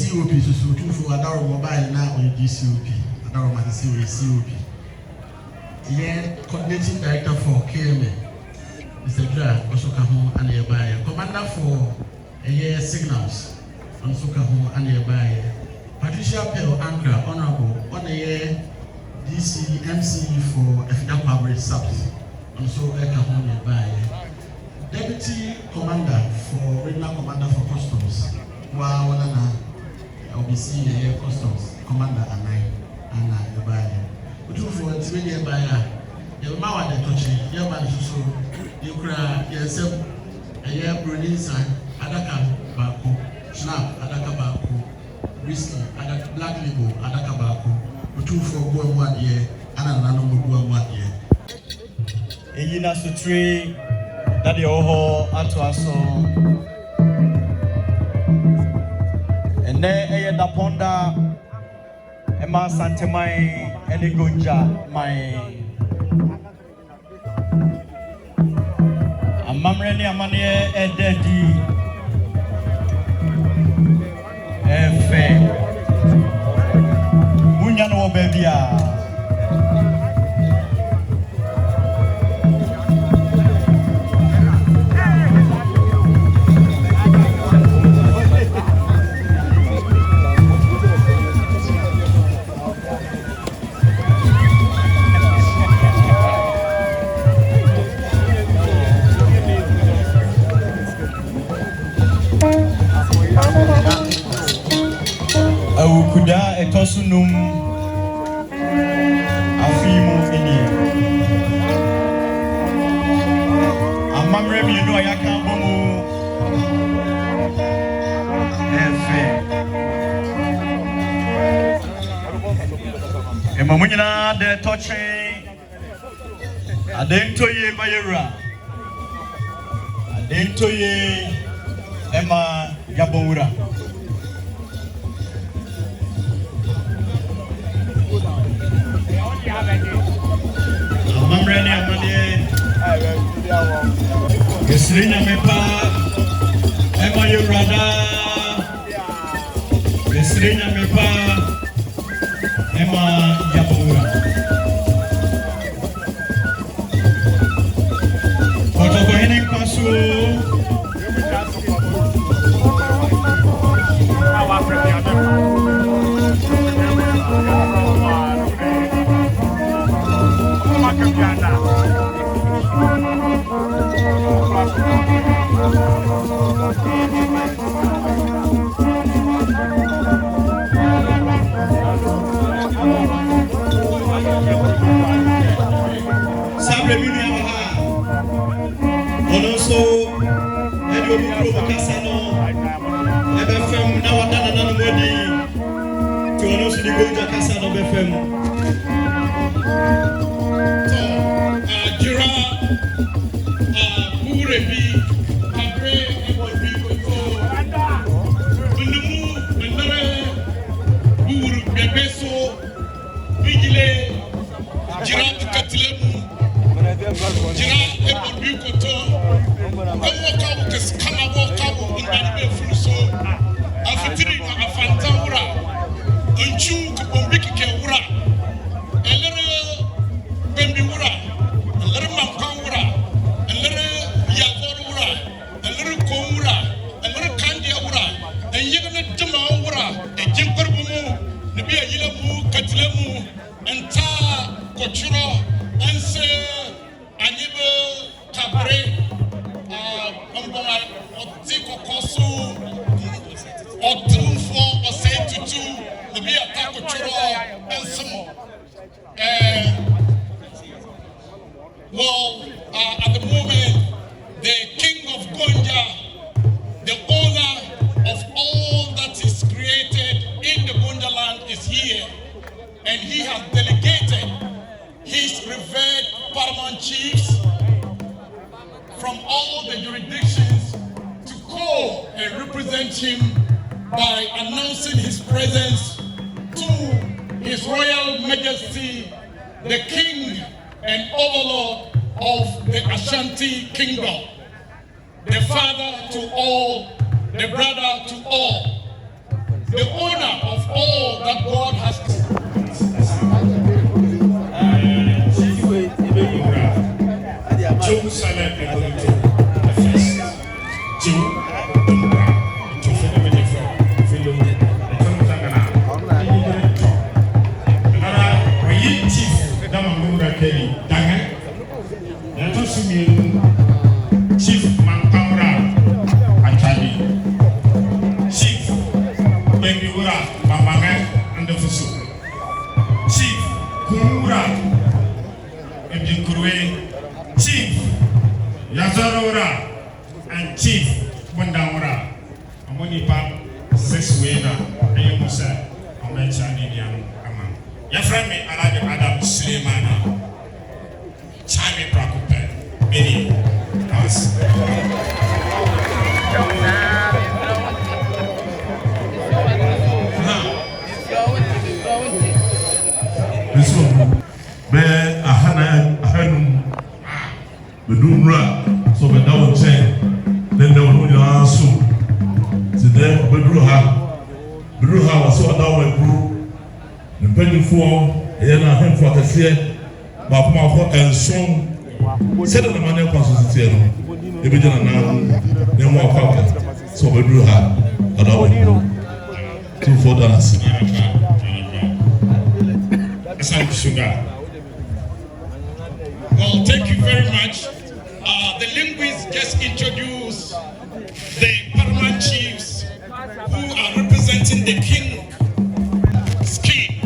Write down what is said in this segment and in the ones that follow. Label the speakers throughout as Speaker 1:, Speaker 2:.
Speaker 1: COP so Otumfuo adaro mobile na on COP adaro ma COP. Yeah, coordinating director for KMA. Mr. Dra also kaho and nearby. Commander for signals on Sukaho and nearby. Patricia Pell Angra, Honorable, on the DC MC for FDA Public Subs, and so Kaho nearby. Deputy Commander for Regional Commander for Customs, Wanana, OBC Customs, Commander and nearby. Otumfuo ntime buyer ye ma wa de tochi ye ba nso ye kura ye sem ye bronisa adaka baako snap adaka baako whisky adaka black label adaka baako Otumfuo bo mu ade ana nanu mo bo mu ade eyi na so tre that the oho ato aso ene eye da ponda Emma Asante and Gonja, my Mamreni Amania Ededi Efe Munyano Bebia. Awukudea etosunum afimu eni amamre mi no ayaka bomu efe emamunyina de toche adentoye mayera adentoye ema yabonwura Mamreni amane Yesrinya mepa Ema yurada Yesrinya mepa Ema yabura Otumfuo kwasu Sabre mini amaha Onoso Edo mikro bakasano Ebefem na wadana nanu modi Ti onoso di Gonja kasano befem Jira Murebi Kabre Ebobi Koto Undumu Ndare Buru Bebeso Vigile Jira Katilemu Jira Ebobi Koto Owoka Ukes Kama Woka Ndanibe Fuluso Afitiri na Afanta Wura Unchu Kubombiki Ke Wura Elere Bembi Wura Elere Mamkan Wura Elere Yazor Wura Elere Kon Wura Elere Kandia Wura Enyegene Jama Wura Ejimperbumu Nebi Ayilemu Katilemu Enta Kochuro Ense Anibe Kabre Amboma Otiko Kosu Otumfuo Osetutu Nebi Atako Churo Ensemo well, at the moment, the king of Gonja, the owner of all that is created in the Gonjaland is here, and he has delegated his revered paramount chiefs from all the jurisdictions to go and represent him by announcing his presence to His Royal Majesty, the King and Overlord of the Ashanti Kingdom, the father to all, the brother to all.
Speaker 2: the owner of all that God has Jerusalem the first. Chief Mankaura Achadi, Chief Bengiura Bamanga and the Fusu, Chief Kumura Ebjinkurwe, Chief Yazarora and Chief Bundaura, Amonipa Seswena, Ayamusa, Amechanian Amam. Your friend me Aladdin Adam Suleimana, Chami Prakupe, Many.
Speaker 3: Bedumra, so the down chain, then there was no answer. So then Bedruha was so down with group, the penny for a him for the fear, but and song. Said the money consistency, if you don't know, then more pocket. So we do have $2
Speaker 2: Well, thank you very much. The linguists just introduced the paramount chiefs who are representing the king's king.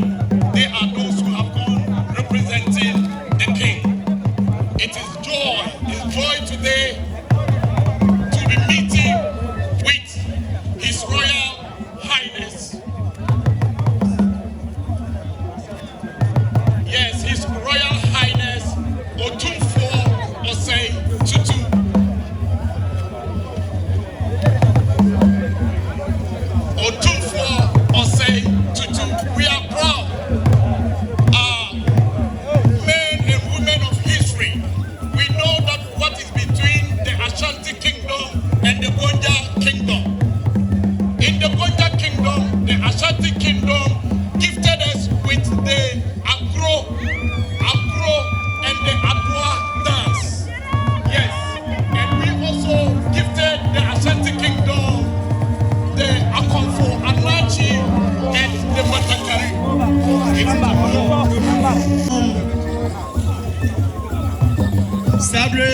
Speaker 2: They are those who have gone representing the king. It is joy today to be meeting with His Royal Highness. Yes, His Royal Highness Otumfuo Tutu. Otumfuo Tutu. We are proud. Men and women of history. We know that what is between the Ashanti Kingdom and the Gonja Kingdom. In the Gonja Kingdom, the Ashanti Kingdom gifted us with the Agro and the Agua dance. Yes, and we also gifted the Ashanti Kingdom the Akonfo Anachi and the Matakari.
Speaker 4: Sabre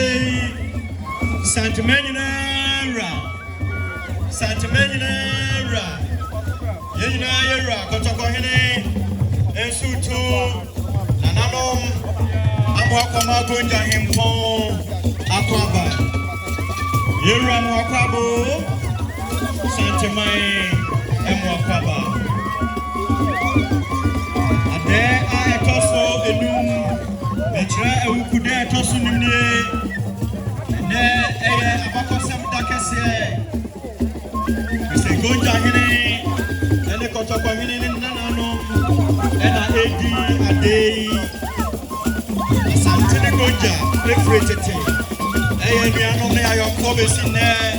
Speaker 4: Santamena Yera Kotokohene Ensutu Nananom Amwakama Gonja Himpon Akwaba Yera Mwakwabo Santamai Mwakwaba Ade Ayatoso Elum Metra Awukudea Tosu Nimne Ne Abakosem Dakase Mr. Gonjaland and the Kotokohene Nanano and Adi Adei Asante and Gonja Refrated Ayano me ayon Kobes in there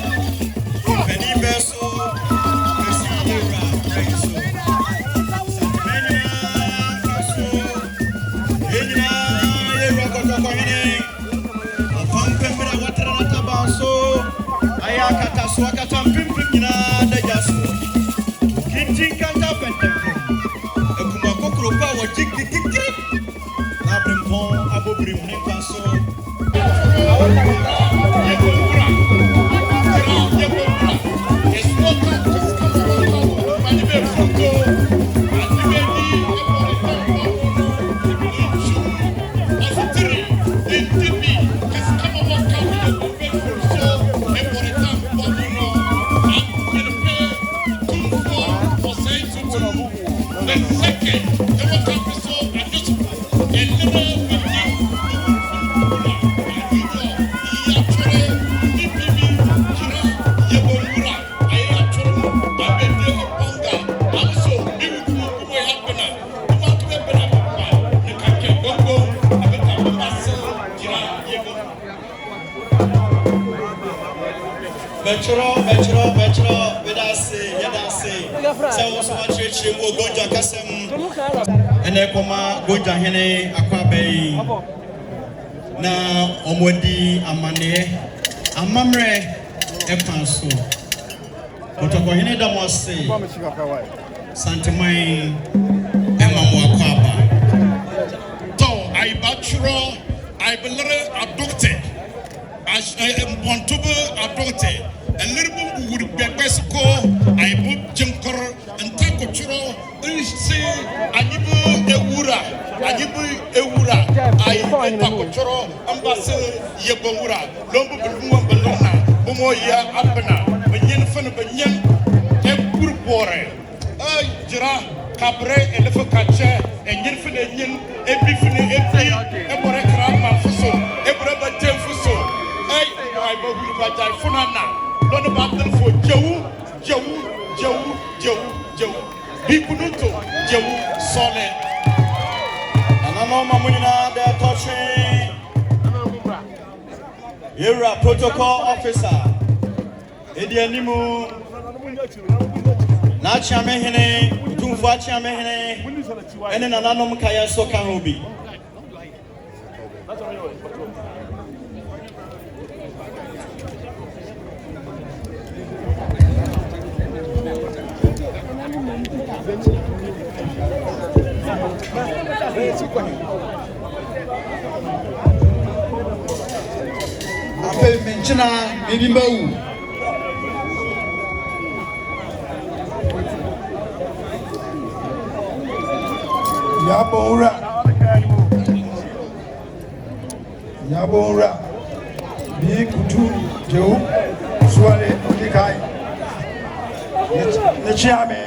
Speaker 4: Penny Beso Mesira Preso Santamena Kaso Yena Yera Kotokohene Afampemera Watrana Baso Ayakata Swakata Pimpina Dejaso Kintin Kanta Pentempo Ekuma Kokropa wa Jikikikri Na Brempon Abobrim Nempaso Betro, Vedase, Yadase. So what's what you will Gonja Kasem and Ekoma Gonjahene Aquabe na Omodi Amane Amamre Epanso Otokohene Damose Santemai Emamwakwaba
Speaker 2: To I bachelor I believe adopted as Pontubu adopted a little would be best call I put Junker and Takoturo see Agibu Ewura I Takoturo Ambassador Yabura Lombu Belona Bomoya Abana Benyan Fan Benyan Epurpore Jira Cabre and the Catcher and Yinfin Epifini Ebore Krama Fuso Ebreba Temfuso I believe I Funana. Not about them for Joe, Bikunuto, Joe, Solid.
Speaker 4: And I know Mamunina, they're touching. You're a protocol officer. Edianimu Nachamehene, Otumfuo Chamehene, and then another Kaya Sokahobi.
Speaker 5: Ape menchina bibimbawu Yabora bi kutu jewu suale odikai ne chiame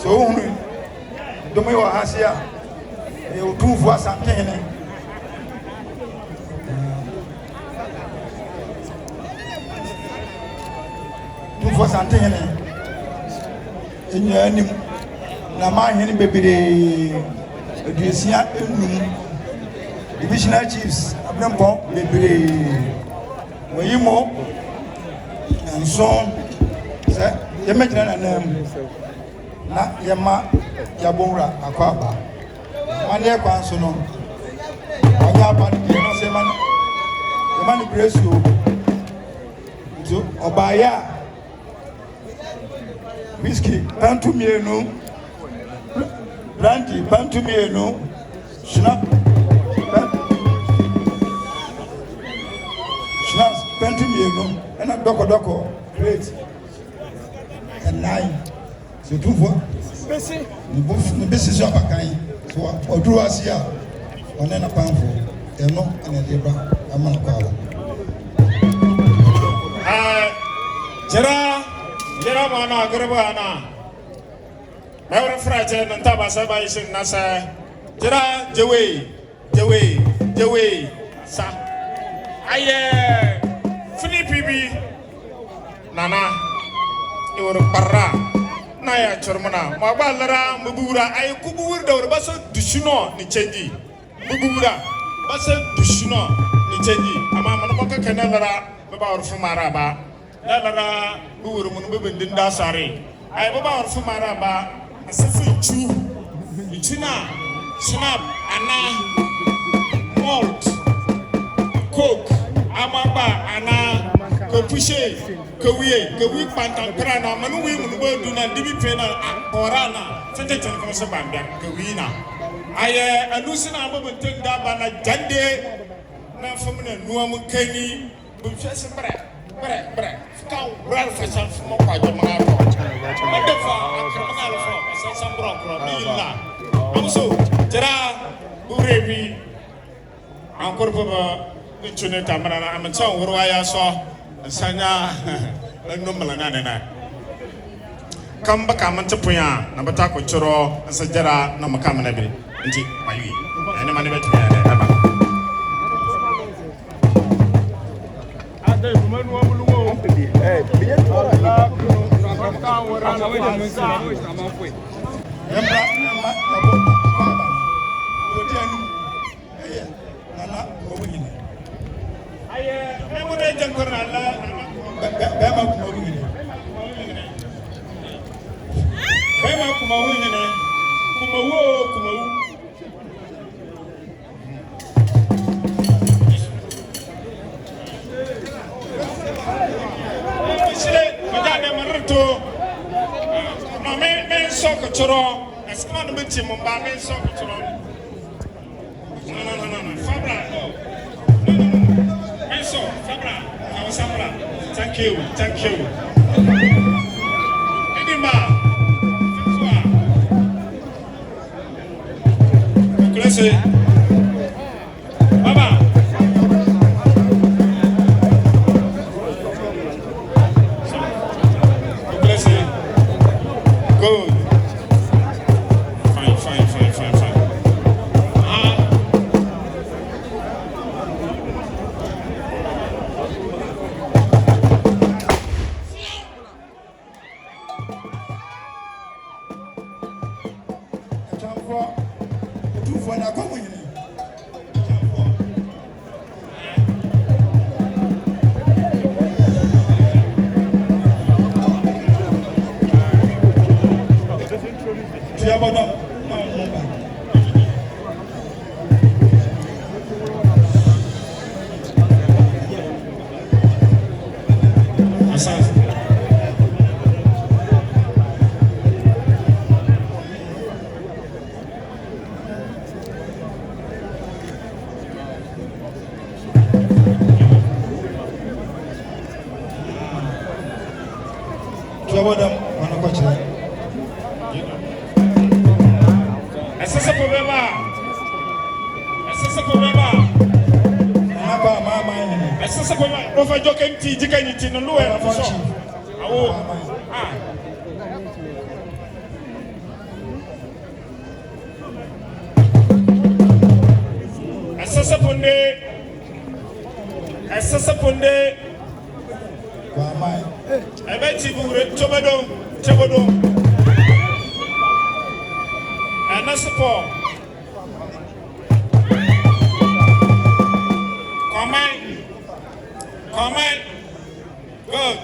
Speaker 5: so hunu domo wa hasia e Otumfuo Asantehene Otumfuo Asantehene enyanim na mahene bebere edusia enum divisional chiefs abrampo bebere wayimo nson se yemegyina na nam na yema yabonra akwaba mane kwa nso no anya abade no se mane grace so obaya whisky pantumienu brandy pantumienu snap pantumienu ena doko great and nine so Otumfuo besi so abakan so oduru asia one na panfo eno ena debra amana kwawo
Speaker 2: Jera mana gerba ana Mewre fraje ntaba saba isin nasa jera jewe sa aye Filipi nana iwor parra na ya chormana ma balara mbura ay kubur dawr basa dushino ni chenji mbura basa dushino ni chenji ama man ko kenalara ba orfu maraba lara buur mun be bendin da sare ay ba orfu maraba asafu chu ichina snap ana malt coke amaba ana ko pushe ko wi pantankra na manu wi mun be duna dibi pena orana tete tete ko se bamba ko wi na aye anusina ba benten da bana jande na famuna nuwa mun kani bu fese bre ka ral fa san mo kwa jo ma ko ma fa akra ma fa san san bro ni la amso jera burebi encore ba chune kamera na amcha wurwa ya so sanya numala na kamba kamanta puya na bata ko choro sajara na makamana bi nti mayi ene mane beti ya aba ade kumanu amulu wo biye to la ka wora na we de sa amafwe
Speaker 5: embra ma ko baba odi anu nana ko wini
Speaker 2: aye mo de jankor na la
Speaker 5: bema ko wini
Speaker 2: Ochoro, as come on, meet him on Bame, so Ochoro. No. Fabra, no. So, Fabra, our Sabra. Thank you. Edima. Classe. Baba. Classe. Good. Fine.
Speaker 5: Otumfuo na kwa mwenye. Tiabono.
Speaker 2: Asante.
Speaker 5: Tiabono wanakocha.
Speaker 2: Sasa pobeba.
Speaker 5: Hapa mama yeye.
Speaker 2: Sasa pobeba. Ofa joke nti jika niti no lo era so. Awo. Sasa ponde.
Speaker 5: Kwa mai.
Speaker 2: Ebe tibure chobodo. Anasipo. Come on. Good.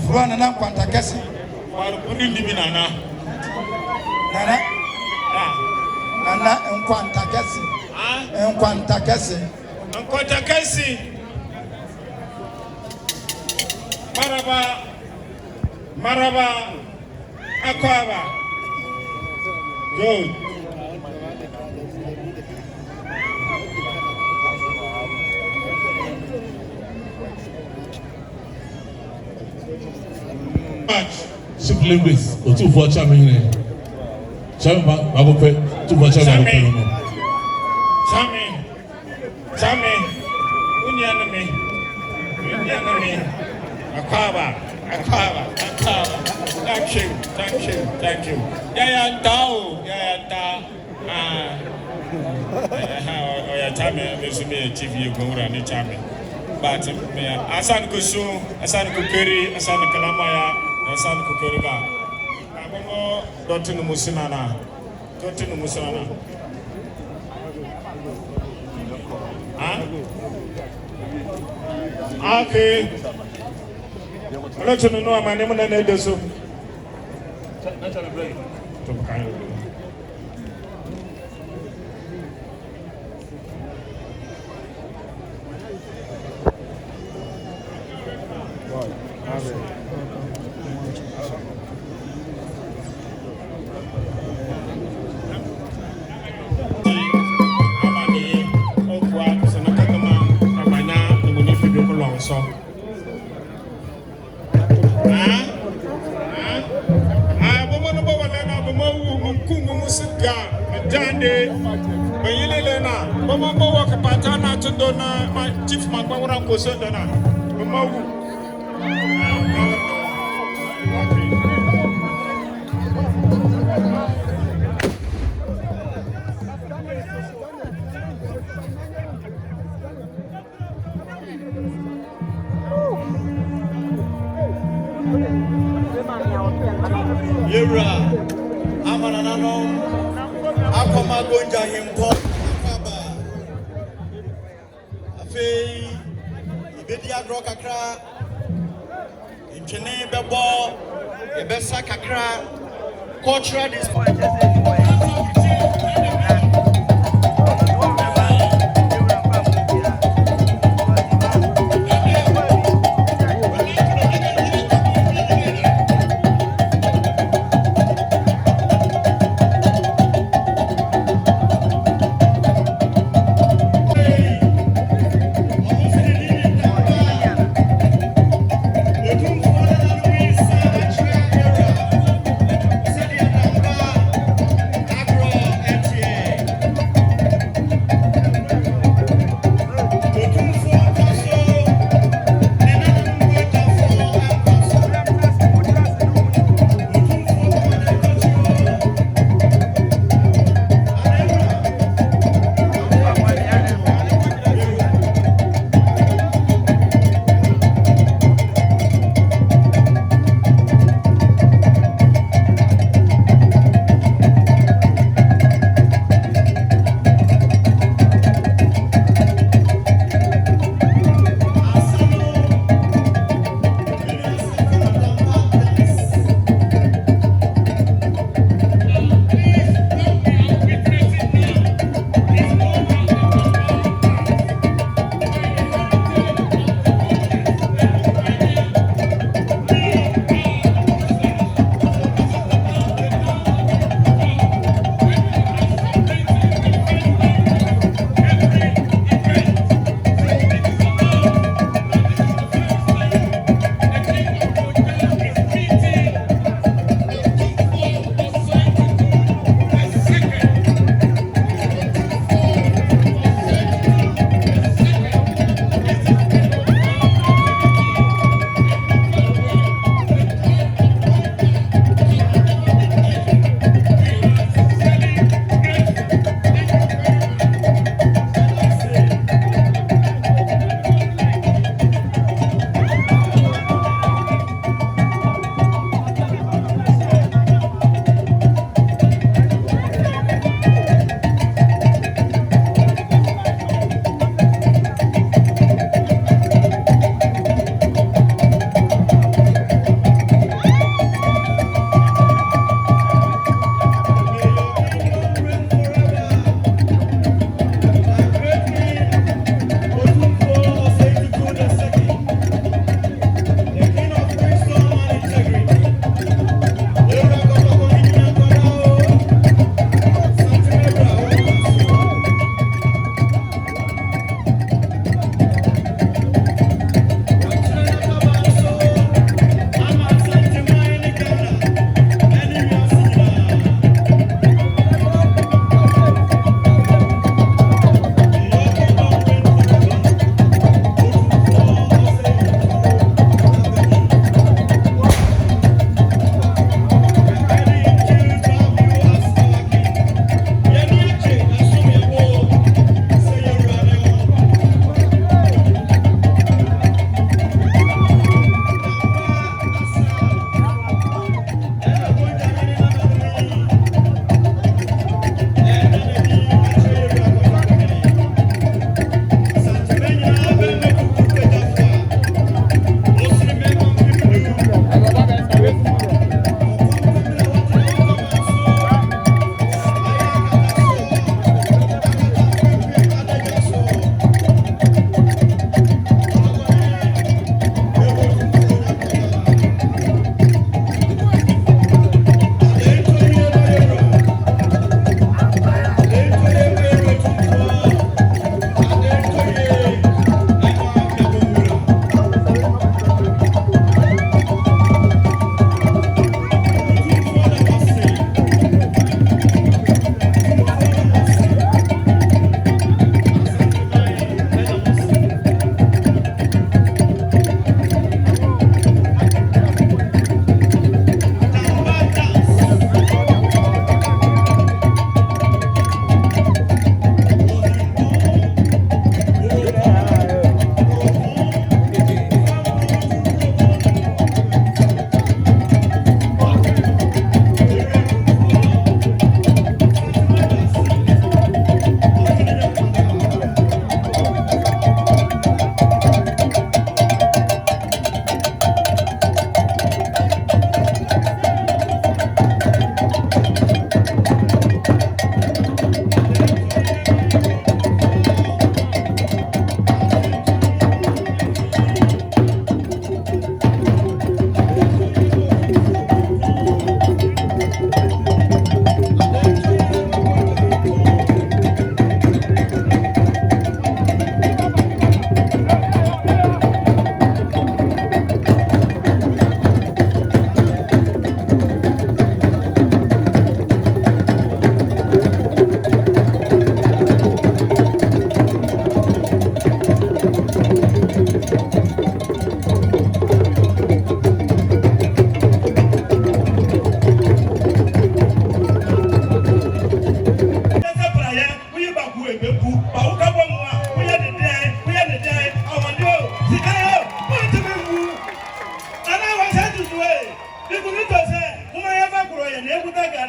Speaker 5: Fulana na kwanta kesi.
Speaker 2: Waru kundi ndibi nana.
Speaker 5: Nana nkwanta kesi. Nkwanta kesi. Maraba. Akwaba. Good.
Speaker 3: Simply with Otumfuo Chamene. Chame Agope, Otumfuo Chamene Agope.
Speaker 2: Chame. Unyaname. Akwaba. Thank you. Yaya Tao. Oya Chame, this me TV Gora ni Chame. But me Asan Kusu, Asan Kukeri, Asan Kalamaya, Asan Kukeriba. Abomo Dotinu Musinana. Okay. I don't know my name and I so. Chief Magwara Koso Dana, Mawu.
Speaker 4: Yura, Amanano, Akoma Gonja himpo. Ibedi agro kakra intene bebo ebesa kakra cultural display.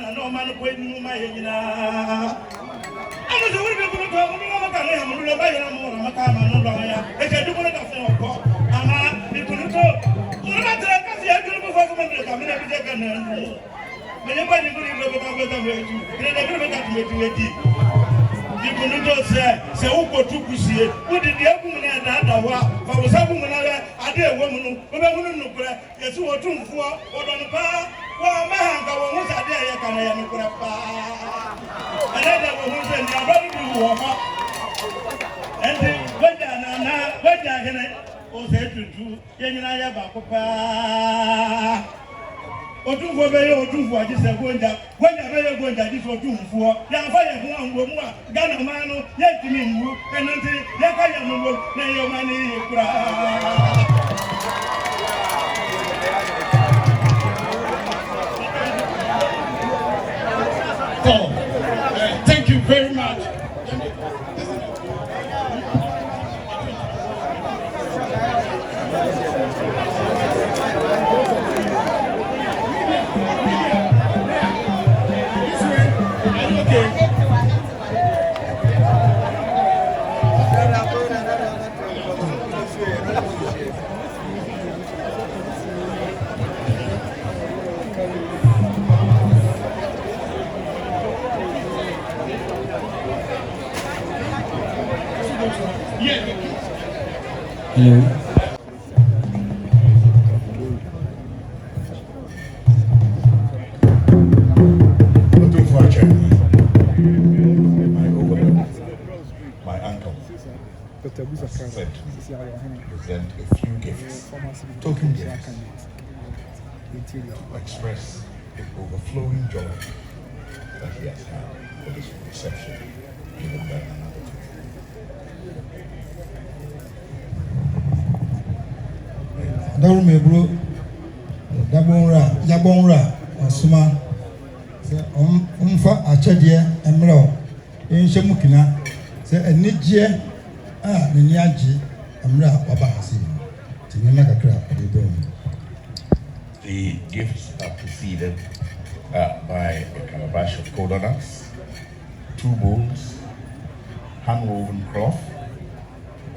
Speaker 6: Ghana, no man waiting my Yena. I was a little bit of a I can do what I can for. Ama, you couldn't talk. No matter I can see a group of women coming every day. When you buy the good, you you couldn't just say, Uko took you see, what did the woman and other one? For some woman, I did a woman who wouldn't know, yes, who are 2 4 or on the bar. Well, man, I was a day, I can have a another woman said, I'm ready to warm up. And then, what can I say to do? Yenaya Papa. Otumfuo beye Otumfuo ajise Gonja. Gonja beye Gonja ajise Otumfuo. Ya fire ho anwo Ghana man no yetimi nwu enanti ya ka ya no na yo mani kura.
Speaker 2: So, thank you very much.
Speaker 7: Hello.
Speaker 3: Otumfuo, my overlord, my uncle, said to present a few gifts, token gifts, to express the overflowing joy that he has had for this reception given by another.
Speaker 5: Daru mebro dabonra osuma se umfa achede emro enhye mukina se enigye a nani agye emra waba hase tinema kakra de
Speaker 3: The gifts are preceded by a calabash of coconuts, 2 bowls, hand-woven cloth,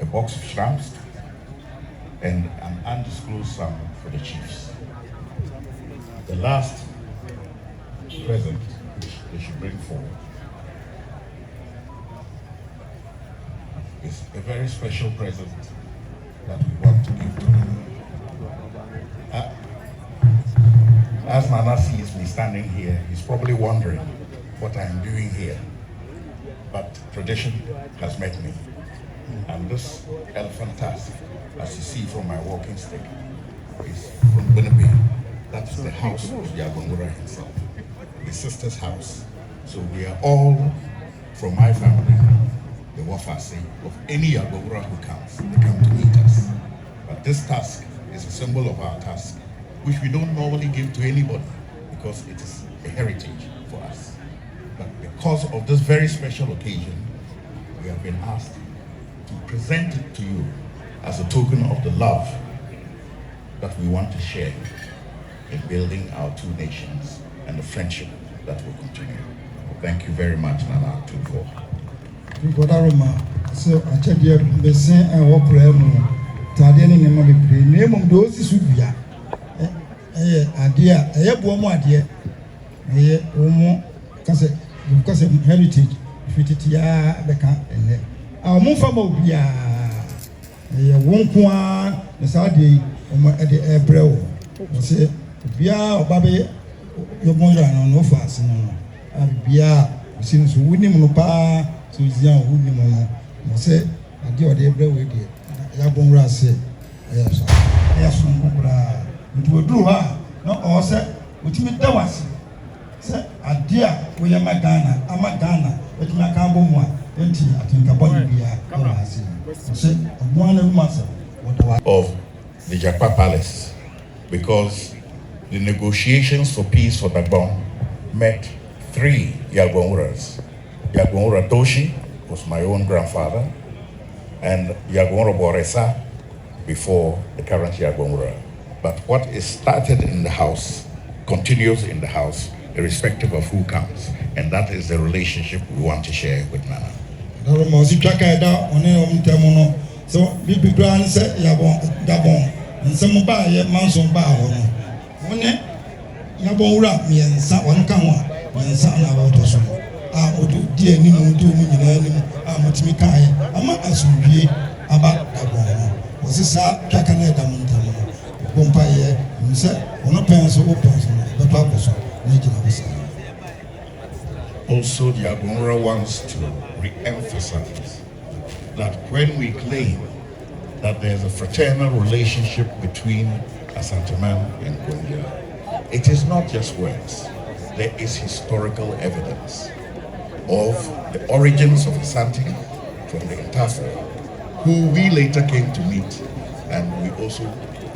Speaker 3: a box of shrimps, and an undisclosed sum for the chiefs. The last present which they should bring forward is a very special present that we want to give to them. As Nana sees me standing here, he's probably wondering what I'm doing here. But tradition has met me. And this elephant tusk, as you see from my walking stick, is from Winnipeg. That is the house of Yagonwura himself, his sister's house. So we are all from my family, the Wafasi, of any Yagonwura who comes. They come to meet us. But this tusk is a symbol of our tusk, which we don't normally give to anybody because it is a heritage for us. But because of this very special occasion, we have been asked to present it to you as a token of the love that we want to share in building our 2 nations and the friendship that will continue. Thank you very much, Nana Otumfuo.
Speaker 5: So I check the basin and walk around. Tadian in the name of those who be idea, a boom idea, a woman, because of heritage, Fititia, the camp, and our Mufamo, a won't the Saudi at the April. Say, Bia or Baby, your boy, no fast, no. Bia, since winning Mopa, so is young Woodman. Say, I do the April with you. Yabonra say, yes, it will do her, no, or say, which me that was. Say, a dear, we are Magana, Amagana, but Macambo, I think about Bia, say, one of myself,
Speaker 3: of the Jakpa Palace, because the negotiations for peace for Dagbon met 3 Yagonwuras. Yagonwura Toshi was my own grandfather, and Yagonwura Boresa before the current Yagonwura. But what is started in the house continues in the house,
Speaker 2: irrespective of who comes. And that is the relationship we want to share with Nana.
Speaker 5: So, Bibi Grand said, Yabon, Gabon, and some bar, yet Manson Bar. One Yabon rap me and someone come on, and some about us. I would dear Nimu do me in any Amotimikai, I'm not as we about Gabon. Was this a Cacaneda Montana? Bompire, and said, on a pencil opens, but purpose, making us.
Speaker 2: Also, the Agonra wants to re-emphasize that when we claim that there's a fraternal relationship between Asantehene and Gonja, it is not just words. There is historical evidence of the origins of Asante from the Otumfuo, who we later came to meet, and we also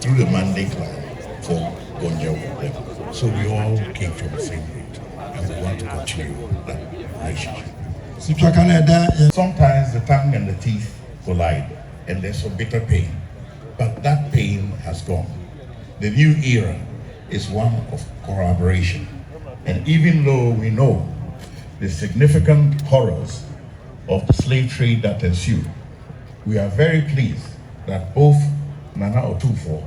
Speaker 2: threw the mandate line for Gonja with them. So we all came from the same root, and we want to continue that relationship. Sometimes the tongue and the teeth collide, and there's some bitter pain. But that pain has gone. The new era is one of collaboration. And even though we know the significant horrors of the slave trade that ensued, we are very pleased that both Nana Otumfuo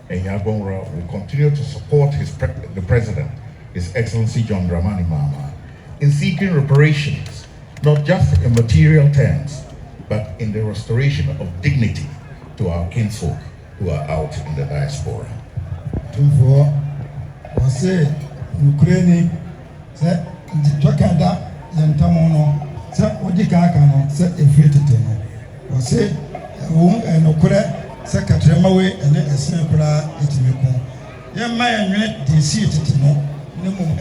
Speaker 2: and Yagonra will continue to support the President, His Excellency John Dramani Mahama, in seeking reparations, not just in material terms, but in the restoration of dignity to our kinsfolk who are out in the diaspora.
Speaker 5: Otumfuo was Ukraine, said, Jokada, Yantamono, said, Odikakano, said, a fitting. Was say, and Okura, Secretary Mawe, and then a Sinakura, Itimiko. Young man, the seat,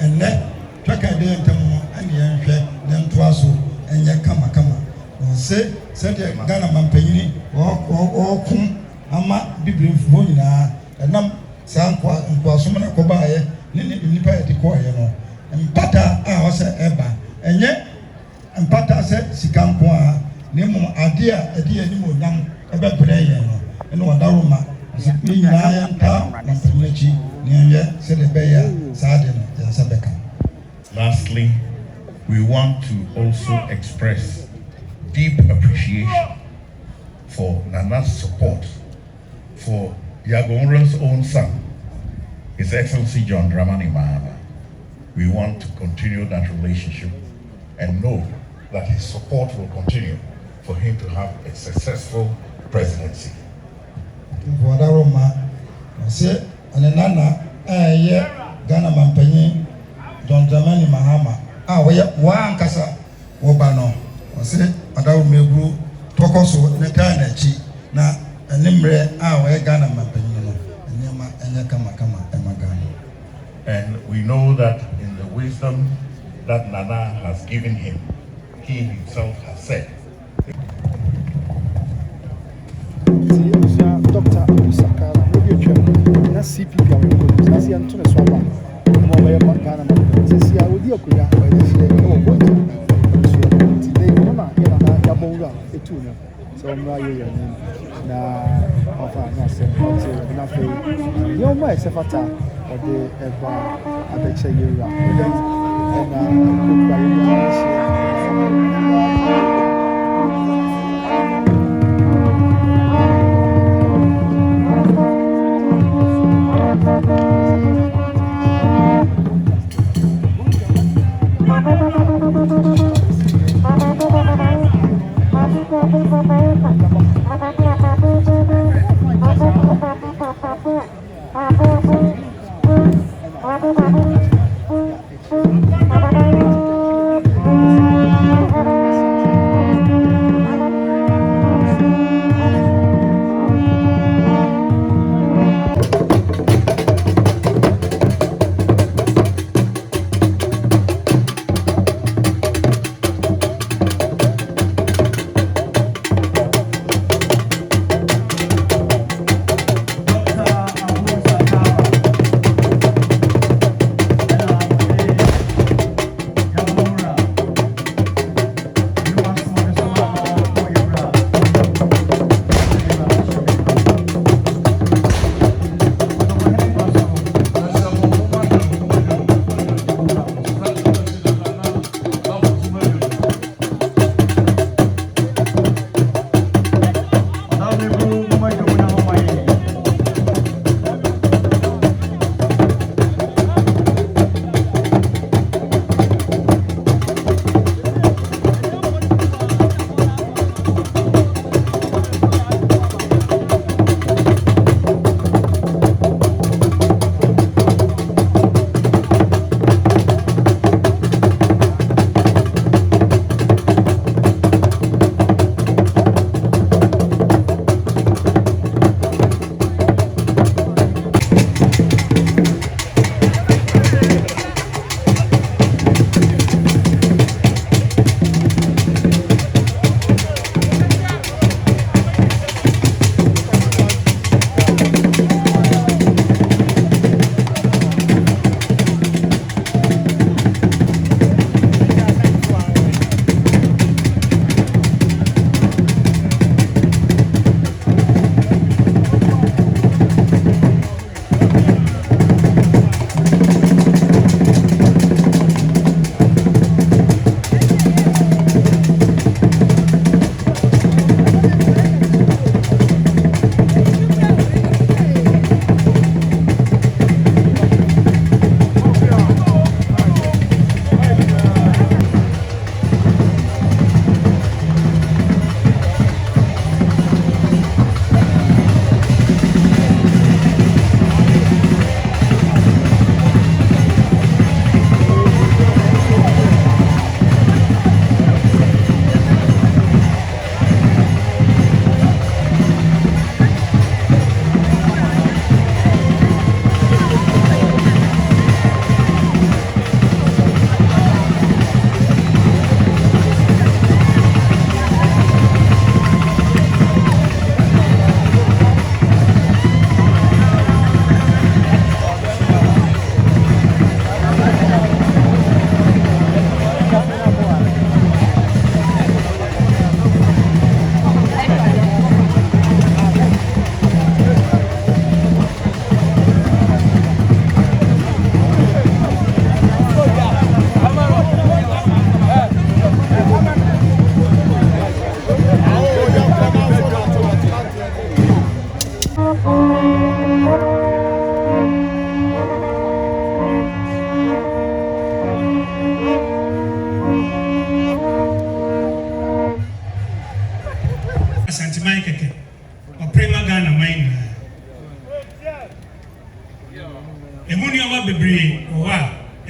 Speaker 5: and let Jokada Yantamo, and Yanke, then Twaso. And Yakama, say, said Ghana Mampini, or Kum, Ama, Bibli Fonina, and Nam Sanqua and Quasumana Kobaye, Nipa at the Koyano, and Pata, I was Eba, and yet, and Pata said, Sikanqua, Nemo, Adia, Nemo, Nam, Eba Purayano, and Wadaruma, Ninayan Town, Mampinichi, Nia, said the Bayer, Sardin, and Sabeka.
Speaker 2: Lastly, we want to also express deep appreciation for Nana's support for Yagonra's own son, His Excellency John Dramani Mahama. We want to continue that relationship and know that his support will continue for him to have a successful presidency.
Speaker 5: Ghana Mampany, John Dramani Mahama. One Kasa Wobano, or say, Adao Megru, Tokoso, Netanachi, na Nimre, our Ghana Mampano, and Yama and Yakama and Magana.
Speaker 2: And we know that in the wisdom that Nana has given him, he himself has said.
Speaker 7: Dr. Sakara, CPP, Ghana, since I would be a good today, Mama, Yabonga, a tuna. So I'm not here. Now, nothing. You're my Sefata, or the ever, I bet you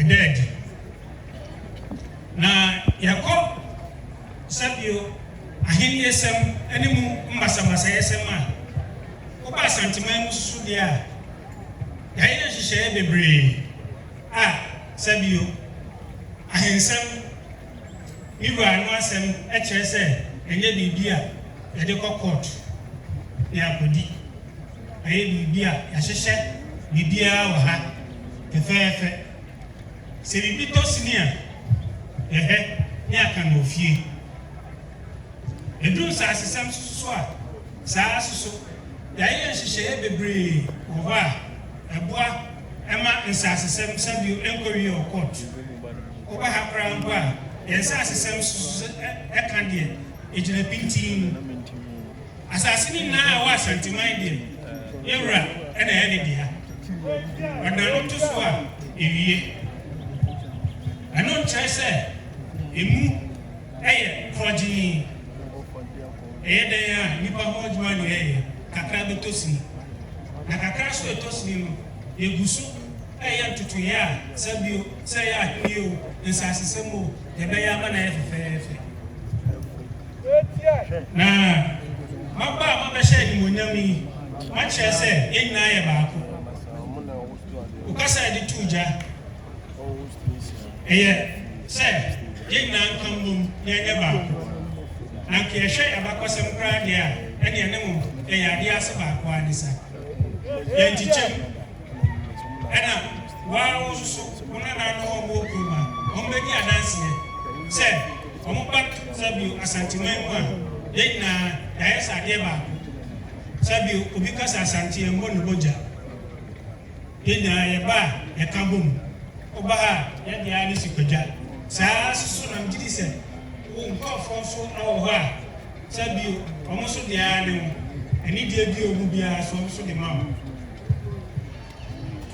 Speaker 8: dead. Na yako sabio ahini esem enimu mbasa esem a oba Asantehene susu dia ya ina hihye bebre sabio ahensem iwa no asem ekere se enye bibia ya de court ya kodi aye bibia ya hihye bibia wa ha kefefe se bibi tosinia ni aka no fie edu sa asesam susu a sa susu ya ina hihye bebre wo a eboa ema nsa asesam sabio enkowi o court oba ha kran ba yensa asesam susu eka de ejina pintin asasini na wa Asantehene de yewra ena ya de dia wadano to so a ewie ano chese emu proji de ya nipa ho adwuma ne kakra betosi na kakra so etosi no egusu tutu ya sabio say ya hiyo nsasesemo de be ya mana efefefe na maba she ni monyami ma chese yenna ye baako ukasa di tuja say yenna nkambum yenye baako na ke hwe abakosem kra dia ene enemu ade ase baako anisa yentichem ena wa ususu una na no mo kuma ombedi adanse say omo back sabio Asantehene kwa yenna ya esa de baako sabio obi kasa Asantehene mo no Gonja yenna ye ba ye kambum oba ha ye dia ni sikwaja saa susu na mjidi se wo nkofo so awo ha sabio omo so dia ne eni dia bi omu bia so de ma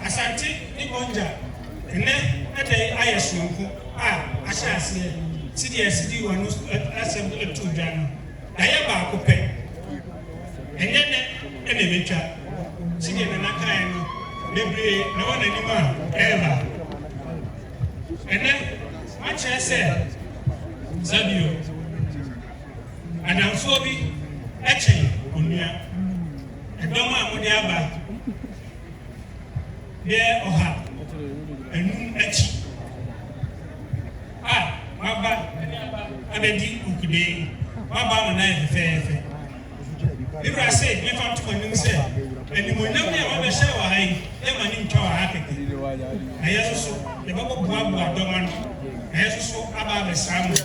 Speaker 8: Asante and Gonja ene ede ayesonku ahyase sidi wanu asem etu dwan aye ba ko pe ene betwa sidi na nakan no lebre na wona ni ma eva ene ache se sabio adamfo bi eche onua edoma amode aba de oha enum echi maba abedi Awukudea maba mo na efefe ibra say me fa to nim say enimonyam ya maba she wa hai e mani ntwa wa hakeke ayeso e babo buabu adoma no ayeso aba be samu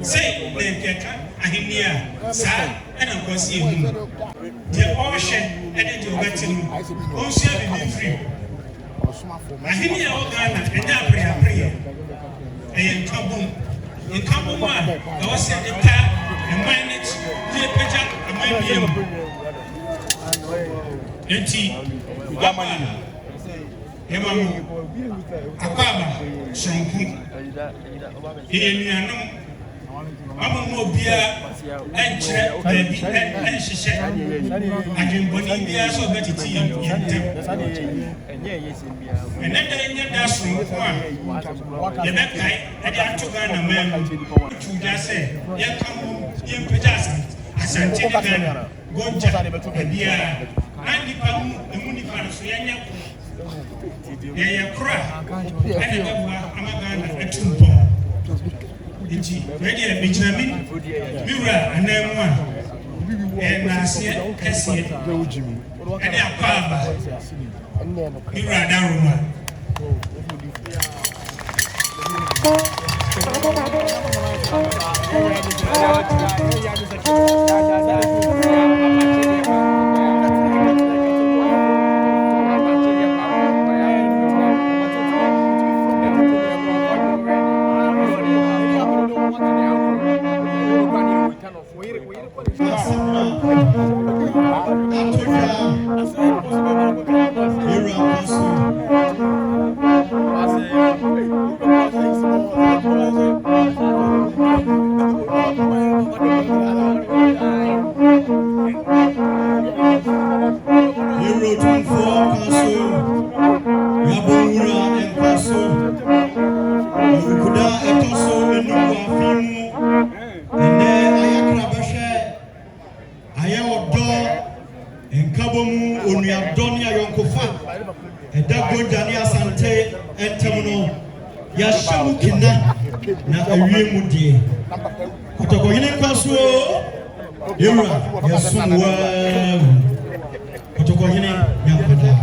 Speaker 8: say the keka ahinia sa ena nkosi ehu je ocean ene de obetim onse be free ahinia o Ghana enya prayer nkabom a o se de ta manage the peja amaniam enti gamani emamu akaba shonku enuanom amomo bia enche baby enhihye adwenboni bia so betiti yentem enye da so ko a ye bekai ade atoga na mam tuja se ye kamu ye peja Asantehene Gonja bia andi pamu emuni paraso yanya ye kura ene bwa amagana etumpo enti ready benjamin miura anemu a na asie kese ene akaba miura daruma
Speaker 4: Gonja ni Asante entemuno ya shamu kina na awie mudie kutokonyene kwaso yura ya sunwa kutokonyene nyakwada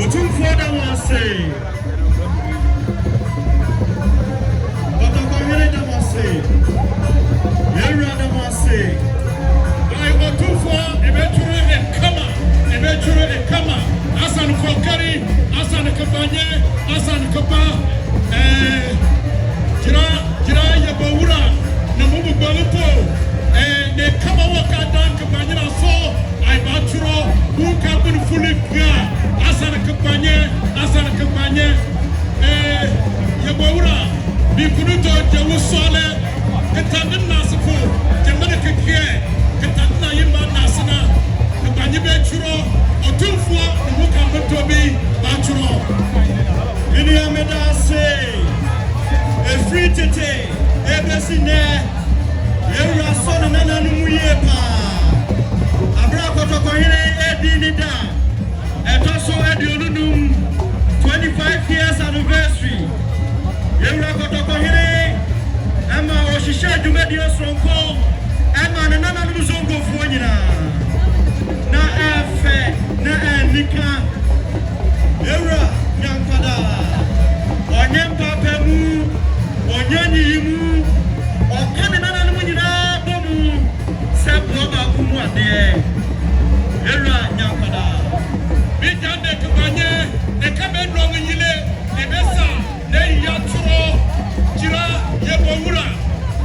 Speaker 4: Otumfuo da wase Otumfuo da wase Yera da wase Ai Otumfuo ebeturu e kama Asan kokari Asan kabanye Asan kaba jira yabawura na mubu golipo ne kama waka dan kabanye na so ai baturo buka bin fulika Asante kampanye yabawura bikunuto jawusole ketandin nasifo jamana kekie ketandina yimba nasina kampanye bechuro Otumfuo nuka mtobi bachuro ini amedase free tete ebesine yewura sona nana numuyepa abra kotokohire edinida Etoso Ediolunum 25 years anniversary. Yewra kotokohire Emma oshishe jumedio sonko Emma nana numuzongo fuonyina na efe na enika Yewra nyankwada onyempa pemu onyanyimu okane nana numunyina bomu sepo bakumu ade Yewra nyankwada Bijande kabanye ekabendro ngile ebesa ne yaturo jira yebowura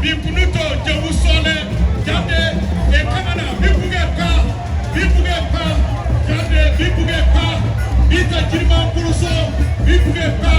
Speaker 4: bikunuto jewusole jande ekamana bibugepa jande bibugepa bita jirma kuruso bibugepa